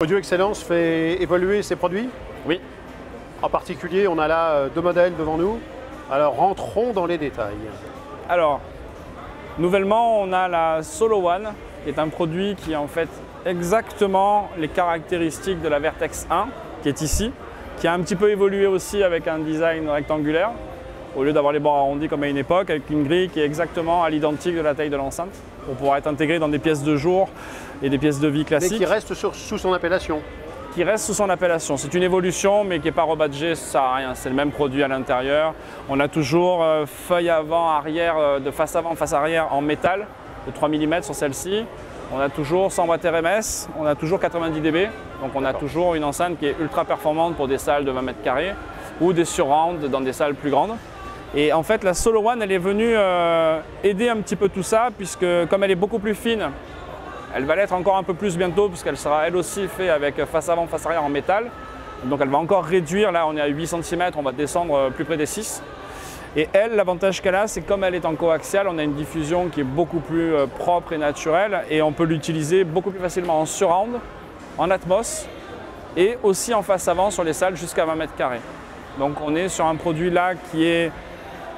Audio Excellence fait évoluer ses produits. Oui. En particulier, on a là deux modèles devant nous. Alors, rentrons dans les détails. Alors, nouvellement, on a la Solo One, qui est un produit qui a en fait exactement les caractéristiques de la Vertex 1, qui est ici, qui a un petit peu évolué aussi avec un design rectangulaire, au lieu d'avoir les bords arrondis comme à une époque, avec une grille qui est exactement à l'identique de la taille de l'enceinte, pour pouvoir être intégré dans des pièces de jour et des pièces de vie classiques. Mais qui reste sous son appellation. Qui reste sous son appellation. C'est une évolution, mais qui n'est pas rebadgée, ça ne sert à rien. C'est le même produit à l'intérieur. On a toujours feuille avant, arrière, de face avant, face arrière en métal, de 3 mm sur celle-ci. On a toujours 100 watts RMS, on a toujours 90 dB. Donc on a toujours une enceinte qui est ultra performante pour des salles de 20 mètres carrés ou des surrounds dans des salles plus grandes. Et en fait, la Solo One, elle est venue aider un petit peu tout ça, puisque comme elle est beaucoup plus fine, elle va l'être encore un peu plus bientôt, puisqu'elle sera elle aussi faite avec face avant, face arrière en métal. Donc elle va encore réduire, là on est à 8 cm, on va descendre plus près des 6. Et elle, l'avantage qu'elle a, c'est comme elle est en coaxiale, on a une diffusion qui est beaucoup plus propre et naturelle, et on peut l'utiliser beaucoup plus facilement en surround, en Atmos, et aussi en face avant sur les salles jusqu'à 20 mètres carrés. Donc on est sur un produit là qui est...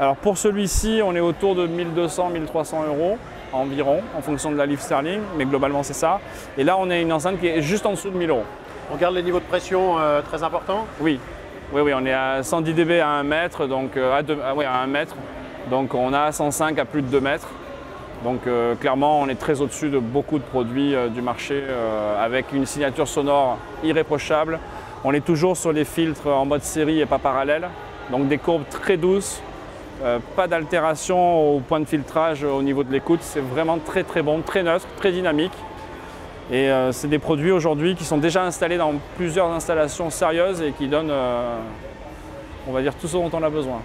Alors pour celui-ci, on est autour de 1200-1300 € environ, en fonction de la livre sterling, mais globalement c'est ça. Et là, on a une enceinte qui est juste en dessous de 1000 €. On garde les niveaux de pression très importants. Oui, on est à 110 dB à 1 mètre, donc à 1 mètre. Donc on a 105 à plus de 2 mètres. Donc clairement, on est très au-dessus de beaucoup de produits du marché, avec une signature sonore irréprochable. On est toujours sur les filtres en mode série et pas parallèle, donc des courbes très douces. Pas d'altération au point de filtrage au niveau de l'écoute, c'est vraiment très bon, très neutre, très dynamique. Et c'est des produits aujourd'hui qui sont déjà installés dans plusieurs installations sérieuses et qui donnent, on va dire, tout ce dont on a besoin.